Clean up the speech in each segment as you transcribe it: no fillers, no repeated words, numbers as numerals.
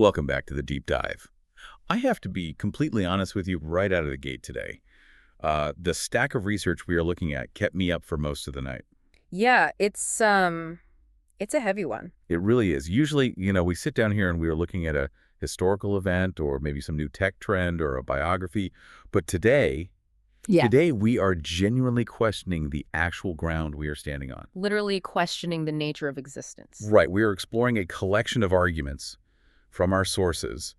Welcome back to the deep dive. I have to be completely honest with you right out of the gate today. The stack of research we are looking at kept me up for most of the night. Yeah, it's a heavy one. It really is. Usually, we sit down here and we are looking at a historical event or maybe some new tech trend or a biography. But today, Yeah. today we are genuinely questioning the actual ground we are standing on. Literally questioning the nature of existence. Right. We are exploring a collection of arguments from our sources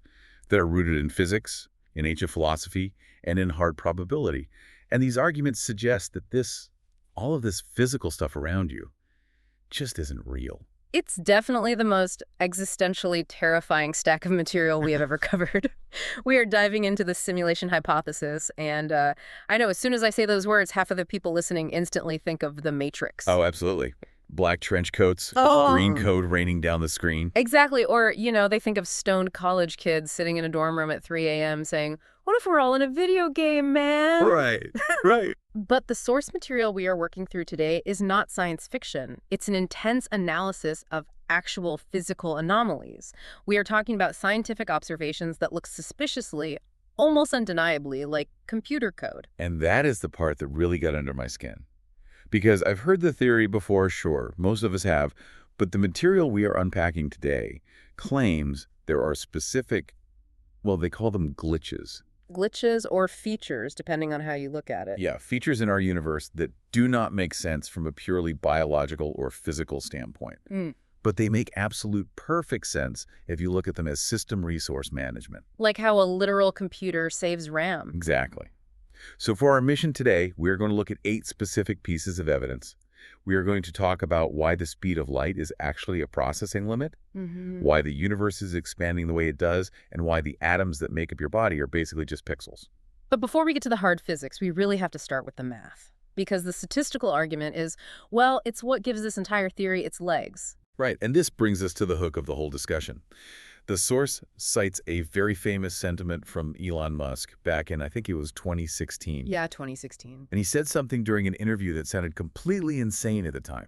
that are rooted in physics, in ancient philosophy, and in hard probability. And these arguments suggest that all of this physical stuff around you just isn't real. It's definitely the most existentially terrifying stack of material we have ever covered. We are diving into the simulation hypothesis, and I know as soon as I say those words, half of the people listening instantly think of The Matrix. Oh, absolutely. Black trench coats, Oh. green code raining down the screen. Exactly. Or, they think of stoned college kids sitting in a dorm room at 3 a.m. saying, what if we're all in a video game, man? Right, right. But the source material we are working through today is not science fiction. It's an intense analysis of actual physical anomalies. We are talking about scientific observations that look suspiciously, almost undeniably, like computer code. And that is the part that really got under my skin. Because I've heard the theory before, sure, most of us have, but the material we are unpacking today claims there are specific, well, they call them glitches. Glitches or features, depending on how you look at it. Yeah, features in our universe that do not make sense from a purely biological or physical standpoint. But they make absolute perfect sense if you look at them as system resource management. Like how a literal computer saves RAM. Exactly. So for our mission today, we're going to look at 8 specific pieces of evidence. We are going to talk about why the speed of light is actually a processing limit, why the universe is expanding the way it does, and why the atoms that make up your body are basically just pixels. But before we get to the hard physics, we really have to start with the math. Because the statistical argument is, well, it's what gives this entire theory its legs. Right, and this brings us to the hook of the whole discussion. The source cites a very famous sentiment from Elon Musk back in, I think it was 2016. Yeah, 2016. And he said something during an interview that sounded completely insane at the time.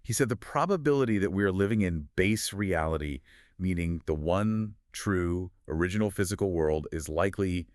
He said the probability that we are living in base reality, meaning the one true original physical world, is likely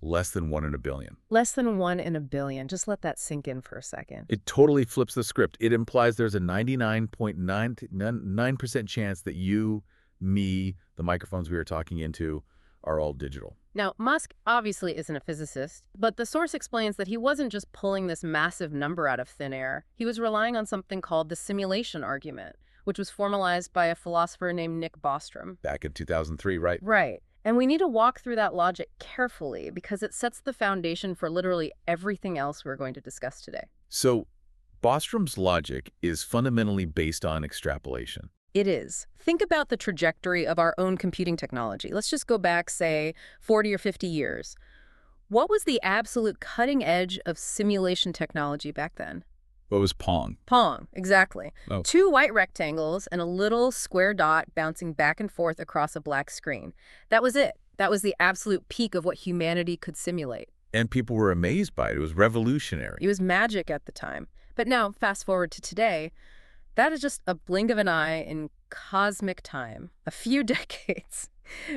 less than 1 in a billion. Less than 1 in a billion. Just let that sink in for a second. It totally flips the script. It implies there's a 99.99% chance that you, me, the microphones we are talking into, are all digital. Now, Musk obviously isn't a physicist, but the source explains that he wasn't just pulling this massive number out of thin air. He was relying on something called the simulation argument, which was formalized by a philosopher named Nick Bostrom. Back in 2003, right? Right. And we need to walk through that logic carefully because it sets the foundation for literally everything else we're going to discuss today. So, Bostrom's logic is fundamentally based on extrapolation. It is. Think about the trajectory of our own computing technology. Let's just go back, say, 40 or 50 years. What was the absolute cutting edge of simulation technology back then? What was Pong? Pong, exactly. Oh. 2 white rectangles and a little square dot bouncing back and forth across a black screen. That was it. That was the absolute peak of what humanity could simulate. And people were amazed by it. It was revolutionary. It was magic at the time. But now, fast forward to today, that is just a blink of an eye in cosmic time, a few decades.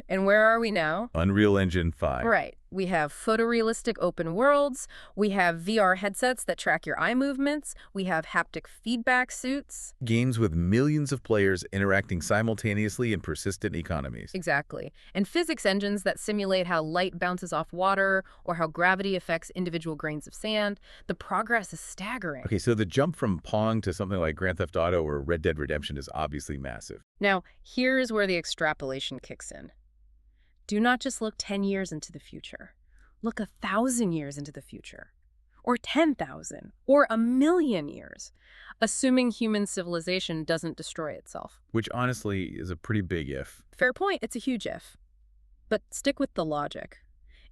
And where are we now? Unreal Engine 5. Right. We have photorealistic open worlds. We have VR headsets that track your eye movements. We have haptic feedback suits. Games with millions of players interacting simultaneously in persistent economies. Exactly. And physics engines that simulate how light bounces off water or how gravity affects individual grains of sand. The progress is staggering. Okay, so the jump from Pong to something like Grand Theft Auto or Red Dead Redemption is obviously massive. Now, here's where the extrapolation kicks in. Do not just look 10 years into the future. Look 1,000 years into the future. Or 10,000. Or 1,000,000 years. Assuming human civilization doesn't destroy itself. Which honestly is a pretty big if. Fair point, it's a huge if. But stick with the logic.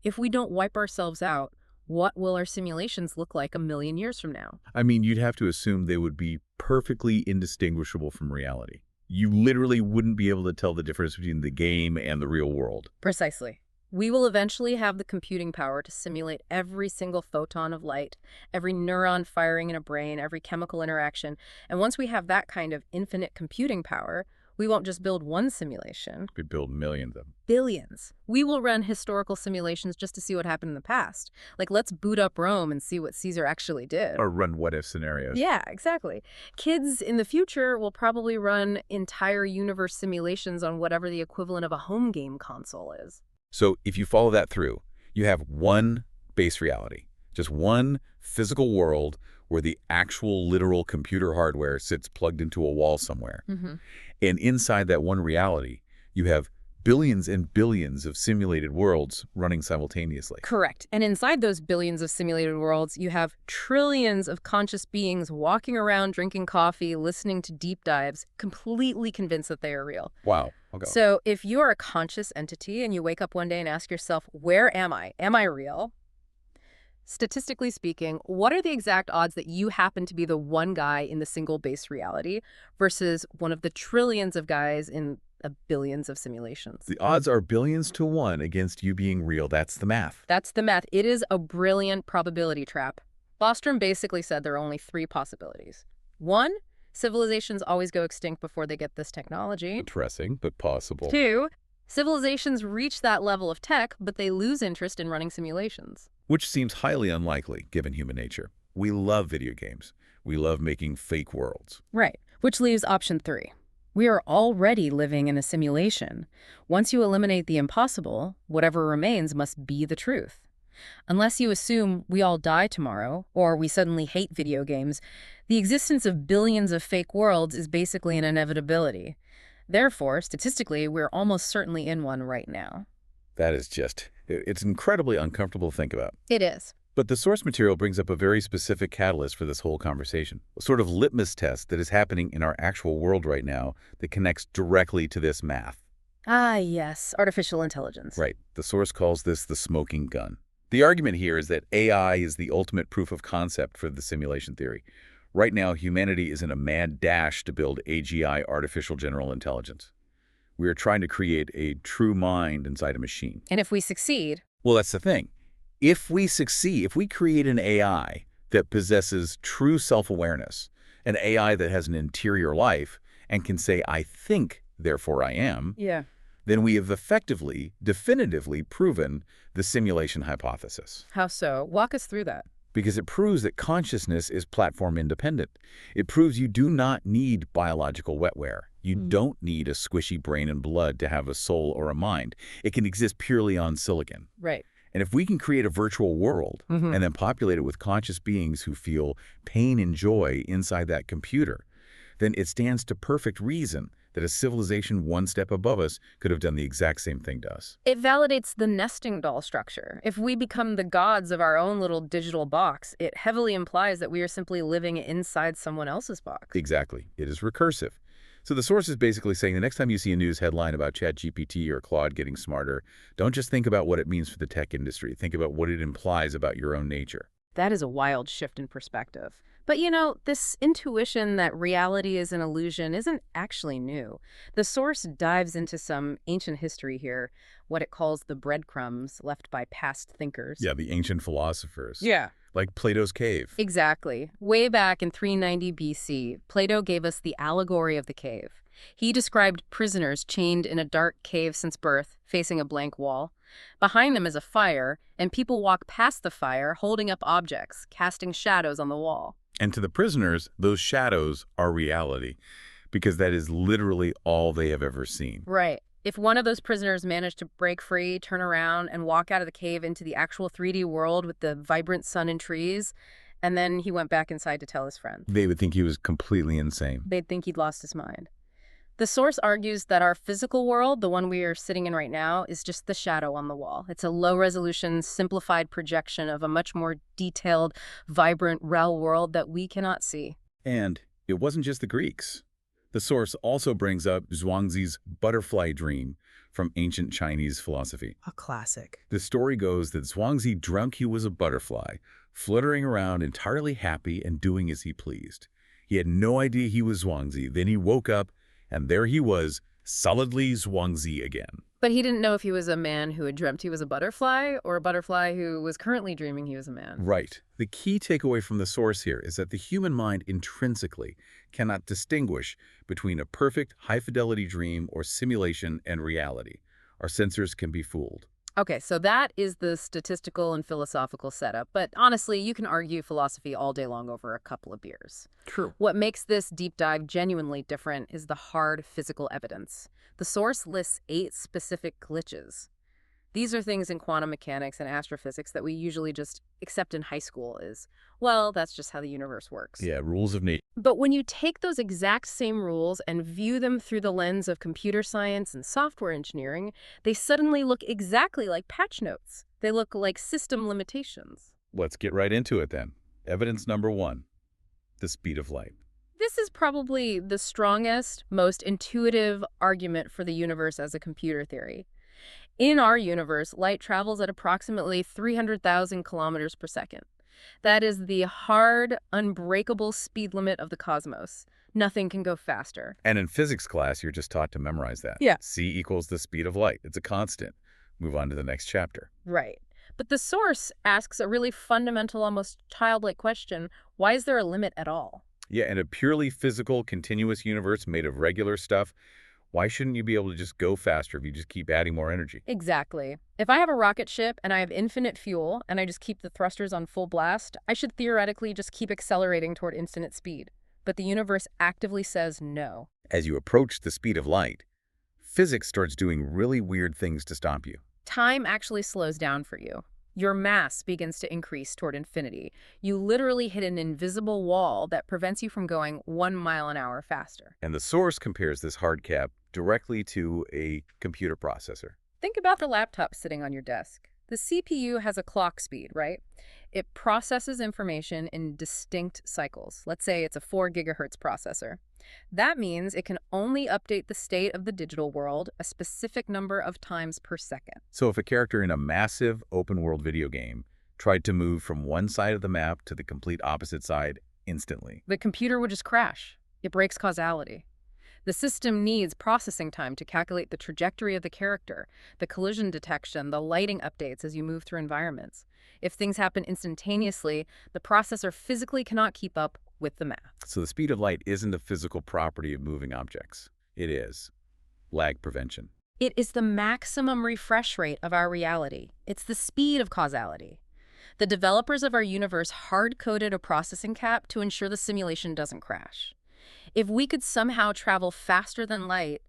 If we don't wipe ourselves out, what will our simulations look like 1,000,000 years from now? I mean, you'd have to assume they would be perfectly indistinguishable from reality. You literally wouldn't be able to tell the difference between the game and the real world. Precisely. We will eventually have the computing power to simulate every single photon of light, every neuron firing in a brain, every chemical interaction. And once we have that kind of infinite computing power, We won't just build one simulation. We build millions of them. Billions. We will run historical simulations just to see what happened in the past. Like, let's boot up Rome and see what Caesar actually did. Or run what-if scenarios. Yeah, exactly. Kids in the future will probably run entire universe simulations on whatever the equivalent of a home game console is. So if you follow that through, you have one base reality, just one physical world where the actual literal computer hardware sits plugged into a wall somewhere. And inside that one reality, you have billions and billions of simulated worlds running simultaneously. Correct. And inside those billions of simulated worlds, you have trillions of conscious beings walking around, drinking coffee, listening to deep dives, completely convinced that they are real. Wow. Okay. So if you are a conscious entity and you wake up one day and ask yourself, where am I? Am I real? Statistically speaking, what are the exact odds that you happen to be the one guy in the single base reality versus one of the trillions of guys in billions of simulations? The odds are billions to 1 against you being real. That's the math. That's the math. It is a brilliant probability trap. Bostrom basically said there are only 3 possibilities. 1, civilizations always go extinct before they get this technology. Depressing, but possible. 2, civilizations reach that level of tech, but they lose interest in running simulations. Which seems highly unlikely, given human nature. We love video games. We love making fake worlds. Right, which leaves option 3. We are already living in a simulation. Once you eliminate the impossible, whatever remains must be the truth. Unless you assume we all die tomorrow, or we suddenly hate video games, the existence of billions of fake worlds is basically an inevitability. Therefore, statistically, we're almost certainly in one right now. That is it's incredibly uncomfortable to think about. It is. But the source material brings up a very specific catalyst for this whole conversation, a sort of litmus test that is happening in our actual world right now that connects directly to this math. Ah, yes, artificial intelligence. Right. The source calls this the smoking gun. The argument here is that AI is the ultimate proof of concept for the simulation theory. Right now, humanity is in a mad dash to build AGI, artificial general intelligence. We are trying to create a true mind inside a machine. And if we succeed... Well, that's the thing. If we succeed, if we create an AI that possesses true self-awareness, an AI that has an interior life and can say, I think, therefore I am, then we have effectively, definitively proven the simulation hypothesis. How so? Walk us through that. Because it proves that consciousness is platform independent. It proves you do not need biological wetware. You don't need a squishy brain and blood to have a soul or a mind. It can exist purely on silicon. Right. And if we can create a virtual world and then populate it with conscious beings who feel pain and joy inside that computer, then it stands to perfect reason that a civilization one step above us could have done the exact same thing to us. It validates the nesting doll structure. If we become the gods of our own little digital box, it heavily implies that we are simply living inside someone else's box. Exactly. It is recursive. So the source is basically saying the next time you see a news headline about ChatGPT or Claude getting smarter, don't just think about what it means for the tech industry. Think about what it implies about your own nature. That is a wild shift in perspective. But you know, this intuition that reality is an illusion isn't actually new. The source dives into some ancient history here, what it calls the breadcrumbs left by past thinkers. Yeah, the ancient philosophers. Yeah. Like Plato's cave. Exactly. Way back in 390 BC, Plato gave us the allegory of the cave. He described prisoners chained in a dark cave since birth, facing a blank wall. Behind them is a fire, and people walk past the fire holding up objects, casting shadows on the wall. And to the prisoners, those shadows are reality, because that is literally all they have ever seen. Right. If one of those prisoners managed to break free, turn around, and walk out of the cave into the actual 3D world with the vibrant sun and trees, and then he went back inside to tell his friends, They would think he was completely insane. they'd think he'd lost his mind. The source argues that our physical world, the one we are sitting in right now, is just the shadow on the wall. It's a low-resolution, simplified projection of a much more detailed, vibrant, real world that we cannot see. And it wasn't just the Greeks. The source also brings up Zhuangzi's butterfly dream from ancient Chinese philosophy. A classic. The story goes that Zhuangzi dreamt he was a butterfly, fluttering around entirely happy and doing as he pleased. He had no idea he was Zhuangzi. Then he woke up, and there he was, solidly Zhuangzi again. But he didn't know if he was a man who had dreamt he was a butterfly or a butterfly who was currently dreaming he was a man. Right. The key takeaway from the source here is that the human mind intrinsically cannot distinguish between a perfect, high-fidelity dream or simulation and reality. Our sensors can be fooled. Okay, so that is the statistical and philosophical setup, but honestly, you can argue philosophy all day long over a couple of beers. True. What makes this deep dive genuinely different is the hard physical evidence. The source lists 8 specific glitches. These are things in quantum mechanics and astrophysics that we usually just accept in high school as, well, that's just how the universe works. Yeah, rules of nature. But when you take those exact same rules and view them through the lens of computer science and software engineering, they suddenly look exactly like patch notes. They look like system limitations. Let's get right into it then. Evidence number 1, the speed of light. This is probably the strongest, most intuitive argument for the universe as a computer theory. In our universe, light travels at approximately 300,000 kilometers per second. That is the hard, unbreakable speed limit of the cosmos. Nothing can go faster. And in physics class, you're just taught to memorize that. Yeah. C equals the speed of light. It's a constant. Move on to the next chapter. Right. But the source asks a really fundamental, almost childlike question. Why is there a limit at all? Yeah, in a purely physical, continuous universe made of regular stuff, why shouldn't you be able to just go faster if you just keep adding more energy? Exactly. If I have a rocket ship and I have infinite fuel and I just keep the thrusters on full blast, I should theoretically just keep accelerating toward infinite speed. But the universe actively says no. As you approach the speed of light, physics starts doing really weird things to stop you. Time actually slows down for you. Your mass begins to increase toward infinity. You literally hit an invisible wall that prevents you from going 1 mile an hour faster. And the source compares this hard cap directly to a computer processor. Think about the laptop sitting on your desk. The CPU has a clock speed, right? It processes information in distinct cycles. Let's say it's a 4 gigahertz processor. That means it can only update the state of the digital world a specific number of times per second. So if a character in a massive open-world video game tried to move from one side of the map to the complete opposite side instantly, The computer would just crash. It breaks causality. The system needs processing time to calculate the trajectory of the character, the collision detection, the lighting updates as you move through environments. If things happen instantaneously, the processor physically cannot keep up with the math. so the speed of light isn't a physical property of moving objects. It is lag prevention. It is the maximum refresh rate of our reality. It's the speed of causality. The developers of our universe hard-coded a processing cap to ensure the simulation doesn't crash. If we could somehow travel faster than light,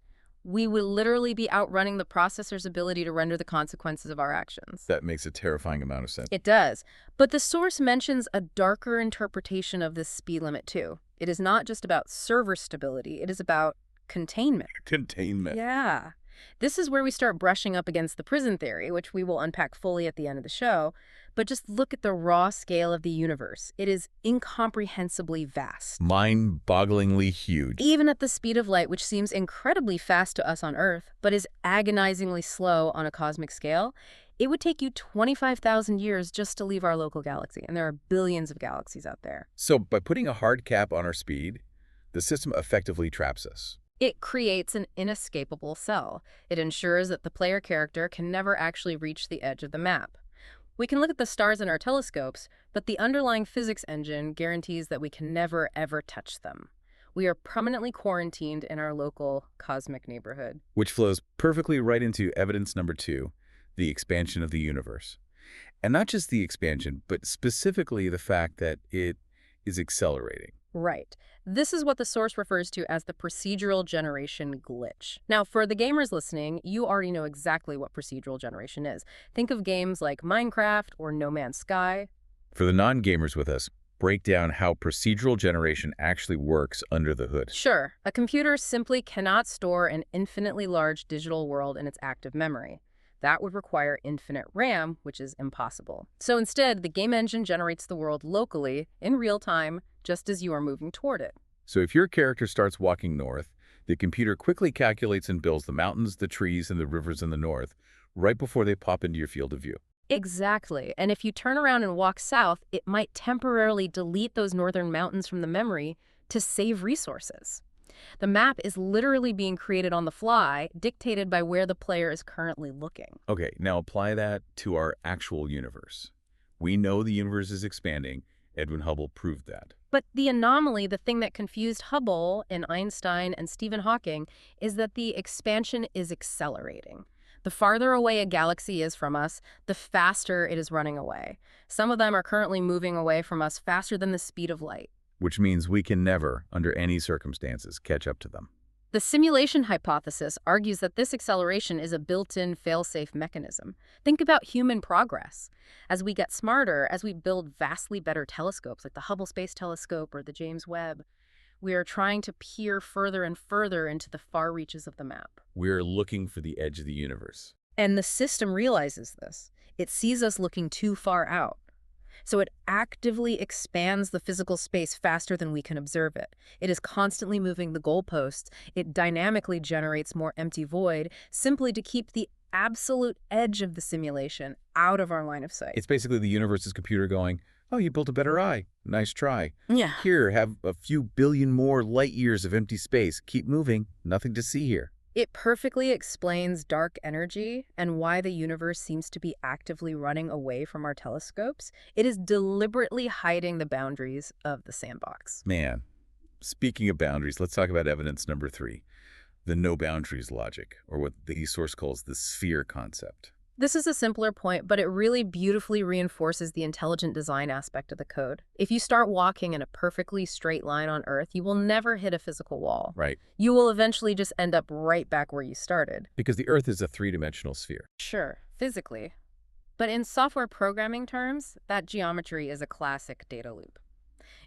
we would literally be outrunning the processor's ability to render the consequences of our actions. That makes a terrifying amount of sense. It does. But the source mentions a darker interpretation of this speed limit, too. It is not just about server stability. It is about containment. Containment. Yeah. This is where we start brushing up against the prison theory, which we will unpack fully at the end of the show. But just look at the raw scale of the universe. It is incomprehensibly vast. Mind-bogglingly huge. Even at the speed of light, which seems incredibly fast to us on Earth, but is agonizingly slow on a cosmic scale, it would take you 25,000 years just to leave our local galaxy. And there are billions of galaxies out there. So by putting a hard cap on our speed, the system effectively traps us. It creates an inescapable cell. It ensures that the player character can never actually reach the edge of the map. We can look at the stars in our telescopes, but the underlying physics engine guarantees that we can never, ever touch them. We are permanently quarantined in our local cosmic neighborhood. Which flows perfectly right into evidence number 2, the expansion of the universe. And not just the expansion, but specifically the fact that it is accelerating. Right. This is what the source refers to as the procedural generation glitch. Now, for the gamers listening, you already know exactly what procedural generation is. Think of games like Minecraft or No Man's Sky. For the non-gamers with us, break down how procedural generation actually works under the hood. Sure, a computer simply cannot store an infinitely large digital world in its active memory. That would require infinite RAM, which is impossible. So instead, the game engine generates the world locally, in real time, just as you are moving toward it. So if your character starts walking north, the computer quickly calculates and builds the mountains, the trees, and the rivers in the north, right before they pop into your field of view. Exactly. And if you turn around and walk south, it might temporarily delete those northern mountains from the memory to save resources. The map is literally being created on the fly, dictated by where the player is currently looking. Okay, now apply that to our actual universe. We know the universe is expanding. Edwin Hubble proved that. But the anomaly, the thing that confused Hubble and Einstein and Stephen Hawking, is that the expansion is accelerating. The farther away a galaxy is from us, the faster it is running away. Some of them are currently moving away from us faster than the speed of light. Which means we can never, under any circumstances, catch up to them. The simulation hypothesis argues that this acceleration is a built-in fail-safe mechanism. Think about human progress. As we get smarter, as we build vastly better telescopes like the Hubble Space Telescope or the James Webb, we are trying to peer further and further into the far reaches of the map. We're looking for the edge of the universe. And the system realizes this. It sees us looking too far out. So it actively expands the physical space faster than we can observe it. It is constantly moving the goalposts. It dynamically generates more empty void simply to keep the absolute edge of the simulation out of our line of sight. It's basically the universe's computer going, oh, you built a better eye. Nice try. Yeah. Here, have a few billion more light years of empty space. Keep moving. Nothing to see here. It perfectly explains dark energy and why the universe seems to be actively running away from our telescopes. It is deliberately hiding the boundaries of the sandbox. Man, speaking of boundaries, let's talk about evidence number 3, the no boundaries logic, or what the e-source calls the sphere concept. This is a simpler point, but it really beautifully reinforces the intelligent design aspect of the code. If you start walking in a perfectly straight line on Earth, you will never hit a physical wall. Right. You will eventually just end up right back where you started. Because the Earth is a three-dimensional sphere. Sure, physically. But in software programming terms, that geometry is a classic data loop.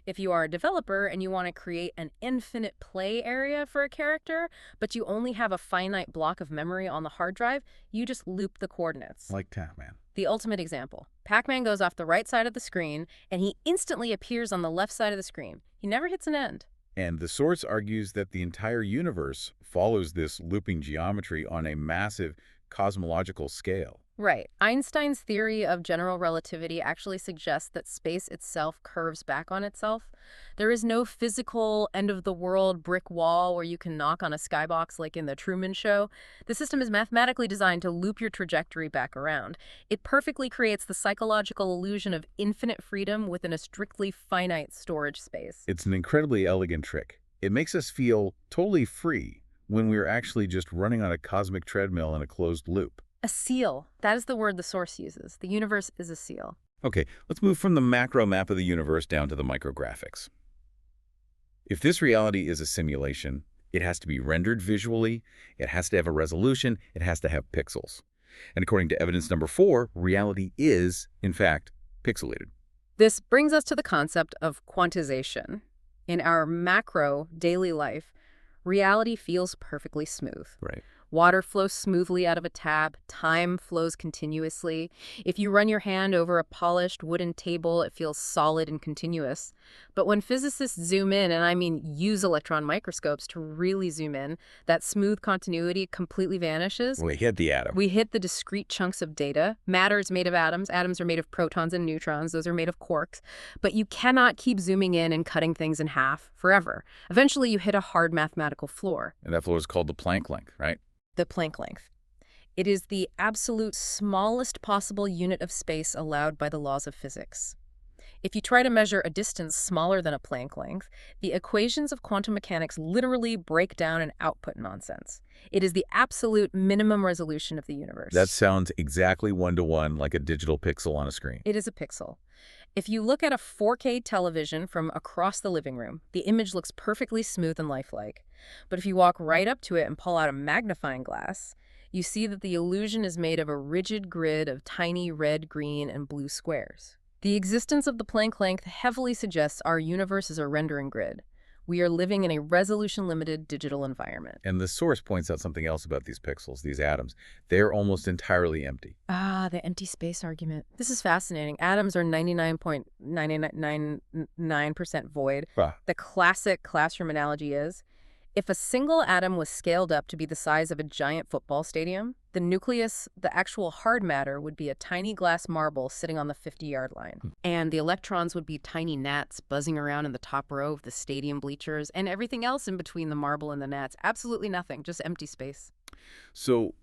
If you are a developer and you want to create an infinite play area for a character, but you only have a finite block of memory on the hard drive, you just loop the coordinates. Like Pac-Man. The ultimate example. Pac-Man goes off the right side of the screen, and he instantly appears on the left side of the screen. He never hits an end. And the source argues that the entire universe follows this looping geometry on a massive cosmological scale. Right. Einstein's theory of general relativity actually suggests that space itself curves back on itself. There is no physical end-of-the-world brick wall where you can knock on a skybox like in the Truman Show. The system is mathematically designed to loop your trajectory back around. It perfectly creates the psychological illusion of infinite freedom within a strictly finite storage space. It's an incredibly elegant trick. It makes us feel totally free when we're actually just running on a cosmic treadmill in a closed loop. A seal. That is the word the source uses. The universe is a seal. Okay, let's move from the macro map of the universe down to the micrographics. If this reality is a simulation, it has to be rendered visually, it has to have a resolution, it has to have pixels. And according to evidence number 4, reality is, in fact, pixelated. This brings us to the concept of quantization. In our macro daily life, reality feels perfectly smooth. Right. Water flows smoothly out of a tap. Time flows continuously. If you run your hand over a polished wooden table, it feels solid and continuous. But when physicists zoom in, and I mean use electron microscopes to really zoom in, that smooth continuity completely vanishes. We hit the atom. We hit the discrete chunks of data. Matter is made of atoms. Atoms are made of protons and neutrons. Those are made of quarks. But you cannot keep zooming in and cutting things in half forever. Eventually, you hit a hard mathematical floor. And that floor is called the Planck length, right? The Planck length. It is the absolute smallest possible unit of space allowed by the laws of physics. If you try to measure a distance smaller than a Planck length, the equations of quantum mechanics literally break down and output nonsense. It is the absolute minimum resolution of the universe. That sounds exactly one-to-one like a digital pixel on a screen. It is a pixel. If you look at a 4K television from across the living room, the image looks perfectly smooth and lifelike. But if you walk right up to it and pull out a magnifying glass, you see that the illusion is made of a rigid grid of tiny red, green, and blue squares. The existence of the Planck length heavily suggests our universe is a rendering grid. We are living in a resolution-limited digital environment. And the source points out something else about these pixels, these atoms. They're almost entirely empty. Ah, the empty space argument. This is fascinating. Atoms are 99.999% void. Ah. The classic classroom analogy is, If a single atom was scaled up to be the size of a giant football stadium, the nucleus, the actual hard matter, would be a tiny glass marble sitting on the 50-yard line. And the electrons would be tiny gnats buzzing around in the top row of the stadium bleachers, and everything else in between the marble and the gnats. Absolutely nothing, just empty space. So,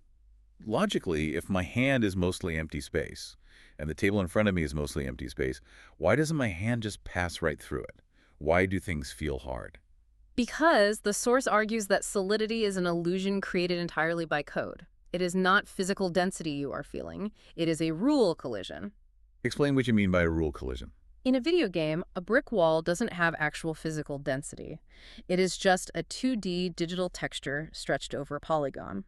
logically, if my hand is mostly empty space, and the table in front of me is mostly empty space, why doesn't my hand just pass right through it? Why do things feel hard? Because the source argues that solidity is an illusion created entirely by code. It is not physical density you are feeling. It is a rule collision. Explain what you mean by a rule collision. In a video game, a brick wall doesn't have actual physical density. It is just a 2D digital texture stretched over a polygon.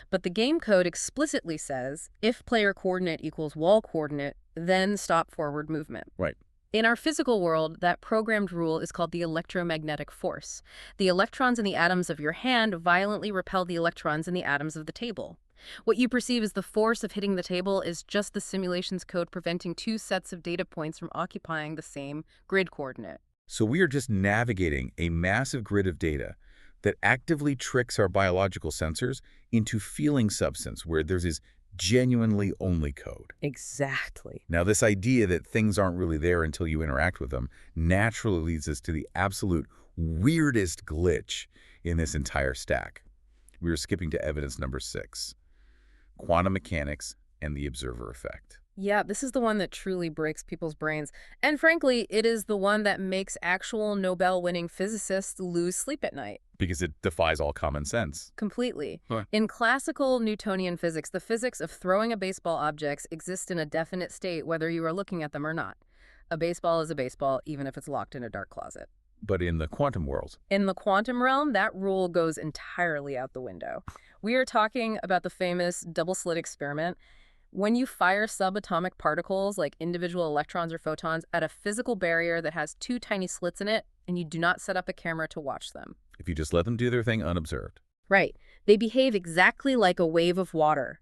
But the game code explicitly says, if player coordinate equals wall coordinate, then stop forward movement. Right. In our physical world, that programmed rule is called the electromagnetic force. The electrons in the atoms of your hand violently repel the electrons in the atoms of the table. What you perceive as the force of hitting the table is just the simulation's code preventing two sets of data points from occupying the same grid coordinate. So we are just navigating a massive grid of data that actively tricks our biological sensors into feeling substance where there's this genuinely only code. Exactly. Now, this idea that things aren't really there until you interact with them naturally leads us to the absolute weirdest glitch in this entire stack. We are skipping to evidence number 6, quantum mechanics and the observer effect. Yeah, this is the one that truly breaks people's brains. And frankly, it is the one that makes actual Nobel-winning physicists lose sleep at night. Because it defies all common sense. Completely. Huh. In classical Newtonian physics, the physics of throwing a baseball objects exists in a definite state whether you are looking at them or not. A baseball is a baseball, even if it's locked in a dark closet. But in the quantum world, In the quantum realm, that rule goes entirely out the window. We are talking about the famous double-slit experiment. When you fire subatomic particles like individual electrons or photons at a physical barrier that has two tiny slits in it, and you do not set up a camera to watch them. if you just let them do their thing unobserved. Right. They behave exactly like a wave of water.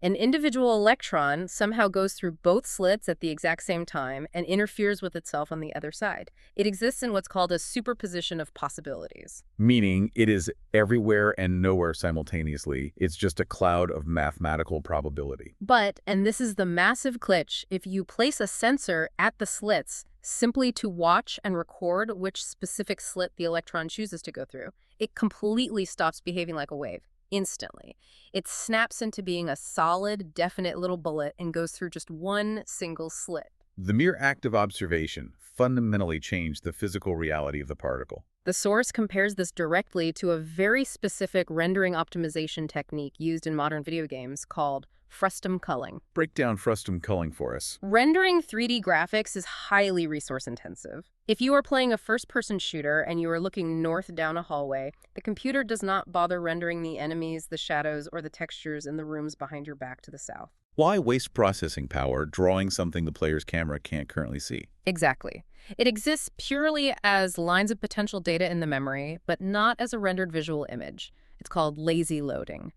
An individual electron somehow goes through both slits at the exact same time and interferes with itself on the other side. It exists in what's called a superposition of possibilities. Meaning it is everywhere and nowhere simultaneously. It's just a cloud of mathematical probability. But, and this is the massive glitch, if you place a sensor at the slits simply to watch and record which specific slit the electron chooses to go through, it completely stops behaving like a wave. Instantly. It snaps into being a solid, definite little bullet and goes through just one single slit. The mere act of observation fundamentally changed the physical reality of the particle. The source compares this directly to a very specific rendering optimization technique used in modern video games called frustum culling. Break down frustum culling for us. Rendering 3D graphics is highly resource-intensive. If you are playing a first-person shooter and you are looking north down a hallway, the computer does not bother rendering the enemies, the shadows, or the textures in the rooms behind your back to the south. Why waste processing power drawing something the player's camera can't currently see? Exactly. It exists purely as lines of potential data in the memory, but not as a rendered visual image. It's called lazy loading.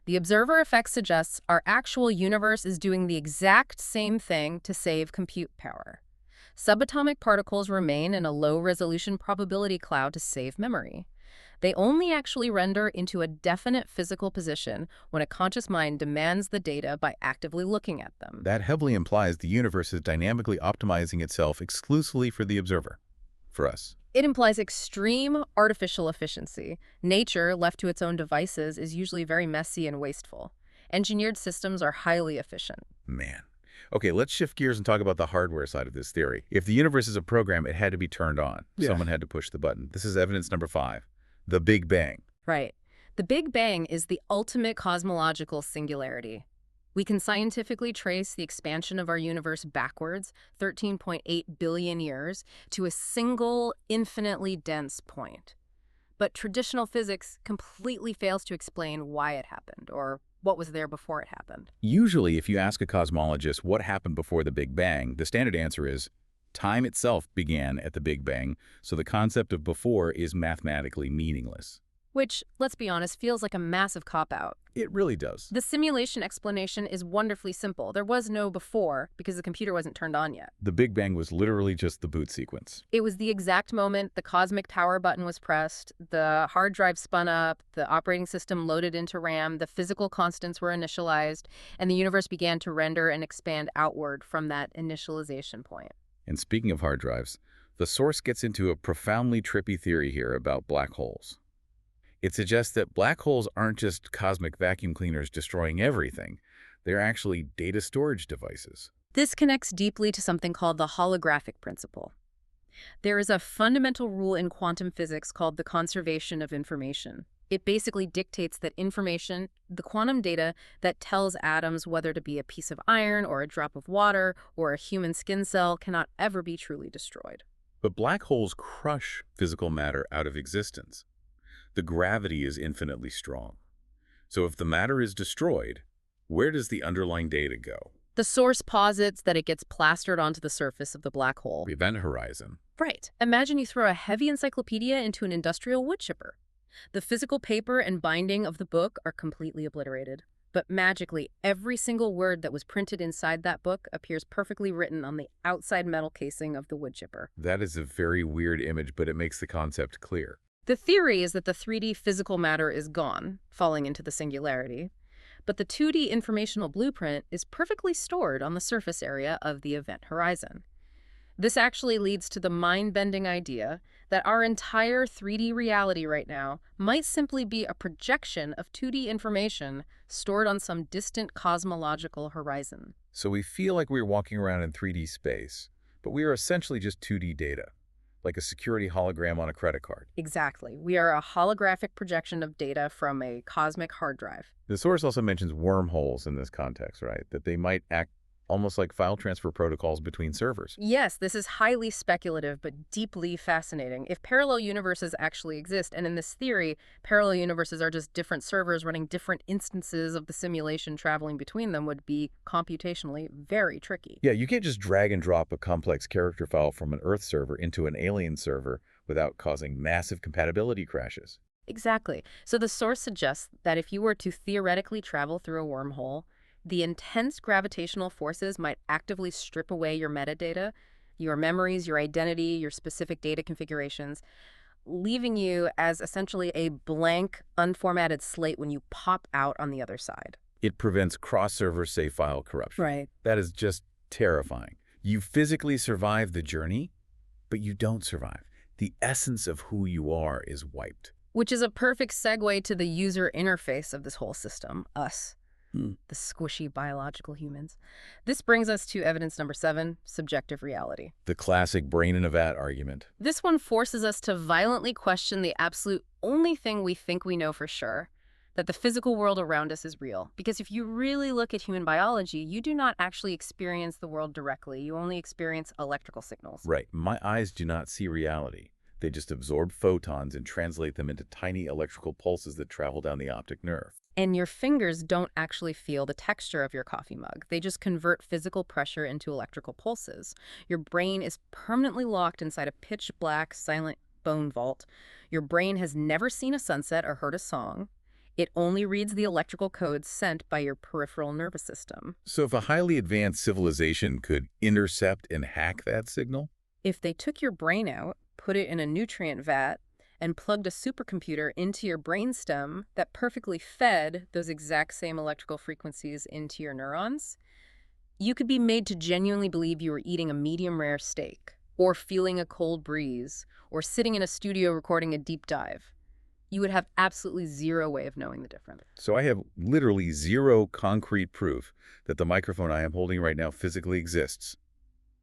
The observer effect suggests our actual universe is doing the exact same thing to save compute power. Subatomic particles remain in a low-resolution probability cloud to save memory. They only actually render into a definite physical position when a conscious mind demands the data by actively looking at them. That heavily implies the universe is dynamically optimizing itself exclusively for the observer. For us. It implies extreme artificial efficiency. Nature, left to its own devices, is usually very messy and wasteful. Engineered systems are highly efficient. Man. Okay, let's shift gears and talk about the hardware side of this theory. If the universe is a program, it had to be turned on. Yeah. Someone had to push the button. This is evidence number 5, the Big Bang. Right. The Big Bang is the ultimate cosmological singularity. We can scientifically trace the expansion of our universe backwards, 13.8 billion years, to a single, infinitely dense point. But traditional physics completely fails to explain why it happened, or what was there before it happened. Usually, if you ask a cosmologist what happened before the Big Bang, the standard answer is time itself began at the Big Bang, so the concept of before is mathematically meaningless. Which, let's be honest, feels like a massive cop-out. It really does. The simulation explanation is wonderfully simple. There was no before because the computer wasn't turned on yet. The Big Bang was literally just the boot sequence. It was the exact moment the cosmic power button was pressed, the hard drive spun up, the operating system loaded into RAM, the physical constants were initialized, and the universe began to render and expand outward from that initialization point. And speaking of hard drives, the source gets into a profoundly trippy theory here about black holes. It suggests that black holes aren't just cosmic vacuum cleaners destroying everything. They're actually data storage devices. This connects deeply to something called the holographic principle. There is a fundamental rule in quantum physics called the conservation of information. It basically dictates that information, the quantum data that tells atoms whether to be a piece of iron or a drop of water or a human skin cell, cannot ever be truly destroyed. But black holes crush physical matter out of existence. The gravity is infinitely strong. So if the matter is destroyed, where does the underlying data go? The source posits that it gets plastered onto the surface of the black hole. The event horizon. Right. Imagine you throw a heavy encyclopedia into an industrial wood chipper. The physical paper and binding of the book are completely obliterated. But magically, every single word that was printed inside that book appears perfectly written on the outside metal casing of the wood chipper. That is a very weird image, but it makes the concept clear. The theory is that the 3D physical matter is gone, falling into the singularity, but the 2D informational blueprint is perfectly stored on the surface area of the event horizon. This actually leads to the mind-bending idea that our entire 3D reality right now might simply be a projection of 2D information stored on some distant cosmological horizon. So we feel like we're walking around in 3D space, but we are essentially just 2D data, like a security hologram on a credit card. Exactly. We are a holographic projection of data from a cosmic hard drive. The source also mentions wormholes in this context, right? That they might act almost like file transfer protocols between servers. Yes, this is highly speculative, but deeply fascinating. If parallel universes actually exist, and in this theory, parallel universes are just different servers running different instances of the simulation traveling between them, would be computationally very tricky. Yeah, you can't just drag and drop a complex character file from an Earth server into an alien server without causing massive compatibility crashes. Exactly. So the source suggests that if you were to theoretically travel through a wormhole, the intense gravitational forces might actively strip away your metadata, your memories, your identity, your specific data configurations, leaving you as essentially a blank, unformatted slate when you pop out on the other side. It prevents cross-server save file corruption. Right. That is just terrifying. You physically survive the journey, but you don't survive. The essence of who you are is wiped. Which is a perfect segue to the user interface of this whole system, us. The squishy biological humans. This brings us to evidence number 7, subjective reality. The classic brain in a vat argument. This one forces us to violently question the absolute only thing we think we know for sure, that the physical world around us is real. Because if you really look at human biology, you do not actually experience the world directly. You only experience electrical signals. Right. My eyes do not see reality. They just absorb photons and translate them into tiny electrical pulses that travel down the optic nerve. And your fingers don't actually feel the texture of your coffee mug. They just convert physical pressure into electrical pulses. Your brain is permanently locked inside a pitch-black, silent bone vault. Your brain has never seen a sunset or heard a song. It only reads the electrical codes sent by your peripheral nervous system. So if a highly advanced civilization could intercept and hack that signal? If they took your brain out, put it in a nutrient vat, and plugged a supercomputer into your brainstem that perfectly fed those exact same electrical frequencies into your neurons, you could be made to genuinely believe you were eating a medium-rare steak, or feeling a cold breeze, or sitting in a studio recording a deep dive. You would have absolutely zero way of knowing the difference. So I have literally zero concrete proof that the microphone I am holding right now physically exists.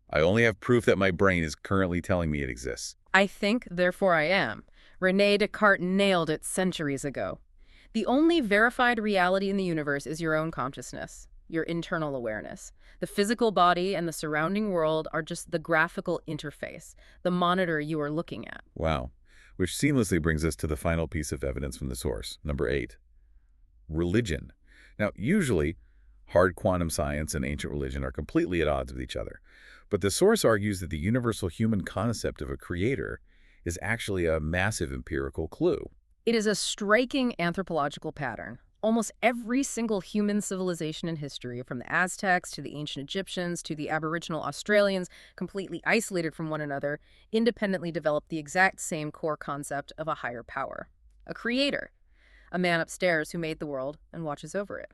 I only have proof that my brain is currently telling me it exists. I think, therefore I am. René Descartes nailed it centuries ago. The only verified reality in the universe is your own consciousness, your internal awareness. The physical body and the surrounding world are just the graphical interface, the monitor you are looking at. Wow. Which seamlessly brings us to the final piece of evidence from the source, number 8. Religion. Now, usually, hard quantum science and ancient religion are completely at odds with each other. But the source argues that the universal human concept of a creator is actually a massive empirical clue. It is a striking anthropological pattern. Almost every single human civilization in history, from the Aztecs to the ancient Egyptians to the Aboriginal Australians, completely isolated from one another, independently developed the exact same core concept of a higher power. A creator. A man upstairs who made the world and watches over it.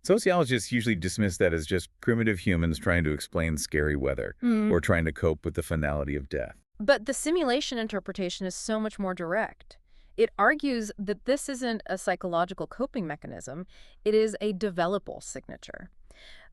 Sociologists usually dismiss that as just primitive humans trying to explain scary weather or trying to cope with the finality of death. But the simulation interpretation is so much more direct. It argues that this isn't a psychological coping mechanism, it is a developable signature.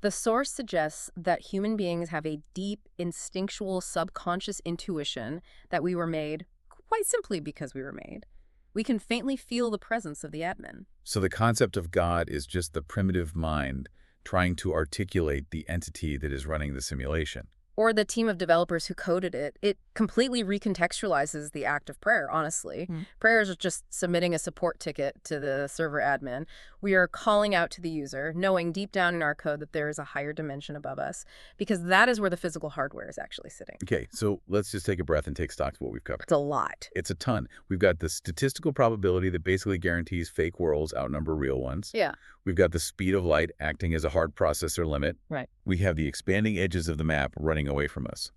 The source suggests that human beings have a deep, instinctual, subconscious intuition that we were made, quite simply because we were made. We can faintly feel the presence of the admin. So the concept of God is just the primitive mind trying to articulate the entity that is running the simulation. Or the team of developers who coded it. It completely recontextualizes the act of prayer, honestly. Prayer is just submitting a support ticket to the server admin. We are calling out to the user, knowing deep down in our code that there is a higher dimension above us, because that is where the physical hardware is actually sitting. Okay, so let's just take a breath and take stock of what we've covered. It's a lot. It's a ton. We've got the statistical probability that basically guarantees fake worlds outnumber real ones. Yeah. We've got the speed of light acting as a hard processor limit. Right. We have the expanding edges of the map running away from us.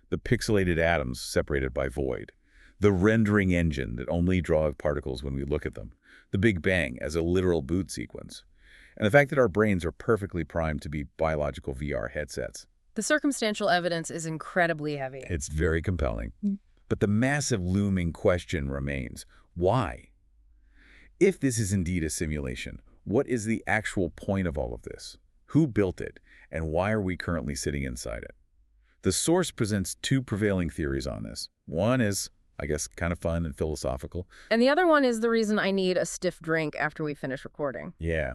The pixelated atoms separated by void. The rendering engine that only draws particles when we look at them. The Big Bang as a literal boot sequence. And the fact that our brains are perfectly primed to be biological VR headsets. The circumstantial evidence is incredibly heavy. It's very compelling. But the massive looming question remains, why? If this is indeed a simulation, what is the actual point of all of this? Who built it, and why are we currently sitting inside it? The source presents two prevailing theories on this. One is, I guess, kind of fun and philosophical. And the other one is the reason I need a stiff drink after we finish recording. Yeah.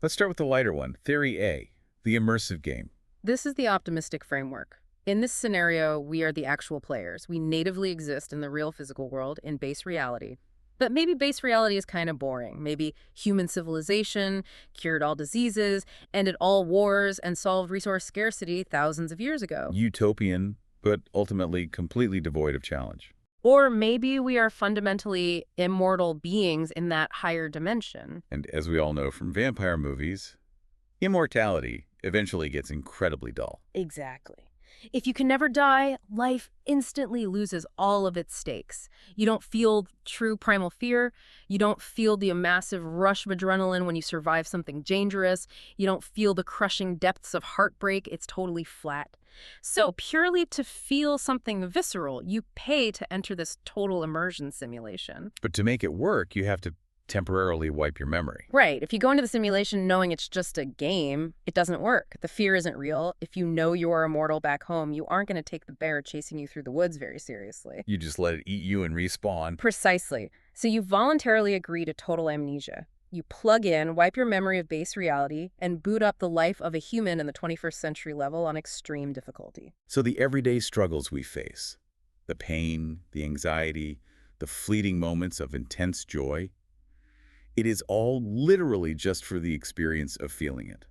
Let's start with the lighter one, Theory A, the immersive game. This is the optimistic framework. In this scenario, we are the actual players. We natively exist in the real physical world in base reality. But maybe base reality is kind of boring. Maybe human civilization cured all diseases, ended all wars, and solved resource scarcity thousands of years ago. Utopian, but ultimately completely devoid of challenge. Or maybe we are fundamentally immortal beings in that higher dimension. And as we all know from vampire movies, immortality eventually gets incredibly dull. Exactly. If you can never die, life instantly loses all of its stakes. You don't feel true primal fear. You don't feel the massive rush of adrenaline when you survive something dangerous. You don't feel the crushing depths of heartbreak. It's totally flat. So purely to feel something visceral, you pay to enter this total immersion simulation. But to make it work, you have to temporarily wipe your memory. Right. If you go into the simulation knowing it's just a game, it doesn't work. The fear isn't real. If you know you are immortal back home, you aren't going to take the bear chasing you through the woods very seriously. You just let it eat you and respawn. Precisely. So you voluntarily agree to total amnesia. You plug in, wipe your memory of base reality, and boot up the life of a human in the 21st century level on extreme difficulty. So the everyday struggles we face, the pain, the anxiety, the fleeting moments of intense joy, it is all literally just for the experience of feeling it.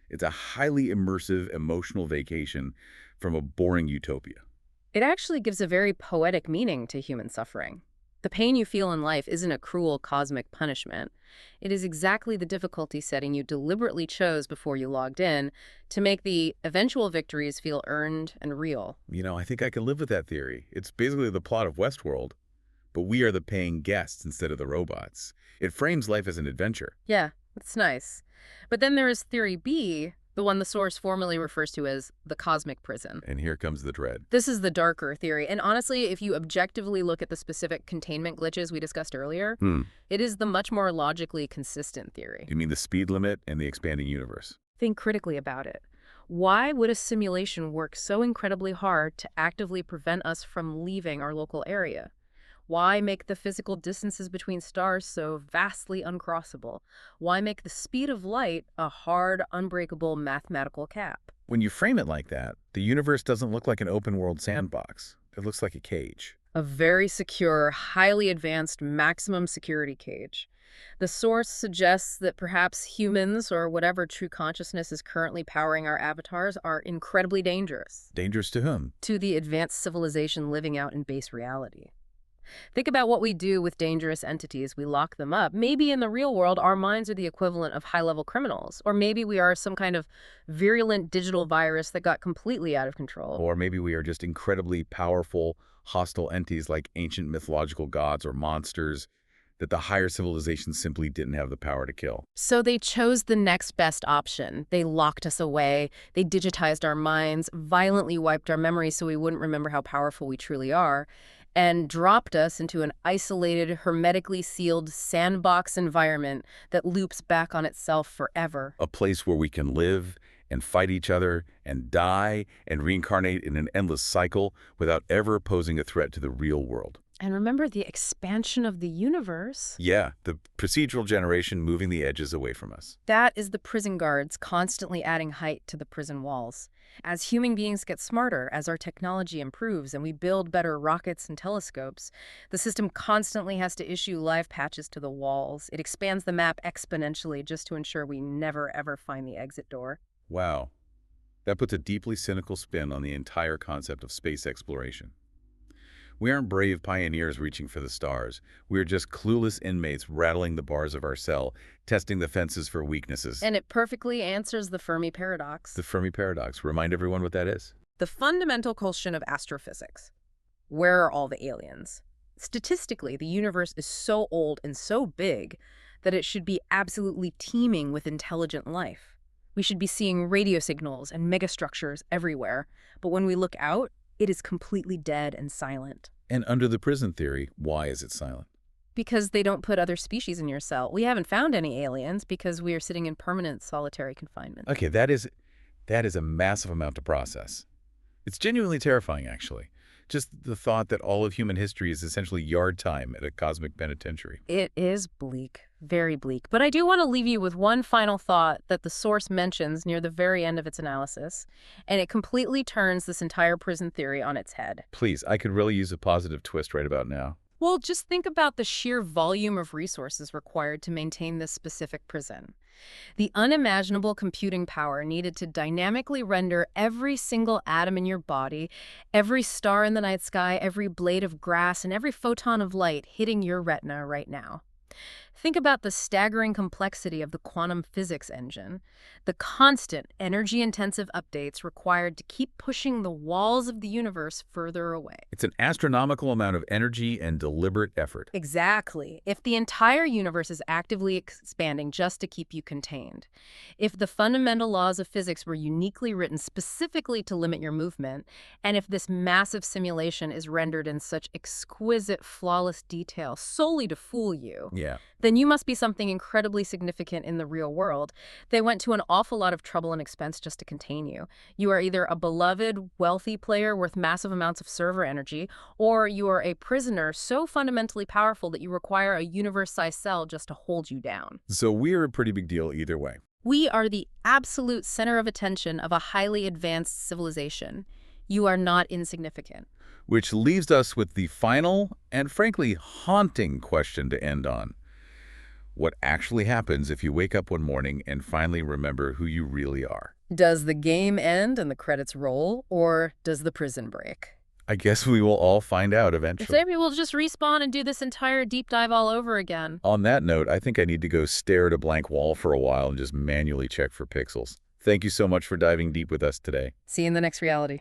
It's a highly immersive emotional vacation from a boring utopia. It actually gives a very poetic meaning to human suffering. The pain you feel in life isn't a cruel cosmic punishment. It is exactly the difficulty setting you deliberately chose before you logged in to make the eventual victories feel earned and real. You know, I think I can live with that theory. It's basically the plot of Westworld, but we are the paying guests instead of the robots. It frames life as an adventure. Yeah, it's nice. But then there is Theory B, the one the source formally refers to as the cosmic prison. And here comes the dread. This is the darker theory. And honestly, if you objectively look at the specific containment glitches we discussed earlier, it is the much more logically consistent theory. You mean the speed limit and the expanding universe? Think critically about it. Why would a simulation work so incredibly hard to actively prevent us from leaving our local area? Why make the physical distances between stars so vastly uncrossable? Why make the speed of light a hard, unbreakable mathematical cap? When you frame it like that, the universe doesn't look like an open-world sandbox. It looks like a cage. A very secure, highly advanced, maximum security cage. The source suggests that perhaps humans, or whatever true consciousness is currently powering our avatars, are incredibly dangerous. Dangerous to whom? To the advanced civilization living out in base reality. Think about what we do with dangerous entities. We lock them up. Maybe in the real world, our minds are the equivalent of high-level criminals. Or maybe we are some kind of virulent digital virus that got completely out of control. Or maybe we are just incredibly powerful, hostile entities like ancient mythological gods or monsters that the higher civilizations simply didn't have the power to kill. So they chose the next best option. They locked us away. They digitized our minds, violently wiped our memories so we wouldn't remember how powerful we truly are, and dropped us into an isolated, hermetically sealed sandbox environment that loops back on itself forever. A place where we can live and fight each other and die and reincarnate in an endless cycle without ever posing a threat to the real world. And remember the expansion of the universe? Yeah, the procedural generation moving the edges away from us. That is the prison guards constantly adding height to the prison walls. As human beings get smarter, as our technology improves and we build better rockets and telescopes, the system constantly has to issue live patches to the walls. It expands the map exponentially just to ensure we never ever find the exit door. Wow. That puts a deeply cynical spin on the entire concept of space exploration. We aren't brave pioneers reaching for the stars. We're just clueless inmates rattling the bars of our cell, testing the fences for weaknesses. And it perfectly answers the Fermi paradox. The Fermi paradox. Remind everyone what that is. The fundamental question of astrophysics. Where are all the aliens? Statistically, the universe is so old and so big that it should be absolutely teeming with intelligent life. We should be seeing radio signals and megastructures everywhere, but when we look out, it is completely dead and silent. And under the prison theory, why is it silent? Because they don't put other species in your cell. We haven't found any aliens because we are sitting in permanent solitary confinement. Okay, that is a massive amount to process. It's genuinely terrifying, actually. Just the thought that all of human history is essentially yard time at a cosmic penitentiary. It is bleak, very bleak. But I do want to leave you with one final thought that the source mentions near the very end of its analysis, and it completely turns this entire prison theory on its head. Please, I could really use a positive twist right about now. Well, just think about the sheer volume of resources required to maintain this specific prison. The unimaginable computing power needed to dynamically render every single atom in your body, every star in the night sky, every blade of grass, and every photon of light hitting your retina right now. Think about the staggering complexity of the quantum physics engine, the constant, energy-intensive updates required to keep pushing the walls of the universe further away. It's an astronomical amount of energy and deliberate effort. Exactly. If the entire universe is actively expanding just to keep you contained, if the fundamental laws of physics were uniquely written specifically to limit your movement, and if this massive simulation is rendered in such exquisite, flawless detail solely to fool you, Yeah. then you must be something incredibly significant in the real world. They went to an awful lot of trouble and expense just to contain you. You are either a beloved, wealthy player worth massive amounts of server energy, or you are a prisoner so fundamentally powerful that you require a universe-sized cell just to hold you down. So we're a pretty big deal either way. We are the absolute center of attention of a highly advanced civilization. You are not insignificant. Which leaves us with the final and frankly haunting question to end on. What actually happens if you wake up one morning and finally remember who you really are? Does the game end and the credits roll, or does the prison break? I guess we will all find out eventually. Maybe we'll just respawn and do this entire deep dive all over again. On that note, I think I need to go stare at a blank wall for a while and just manually check for pixels. Thank you so much for diving deep with us today. See you in the next reality.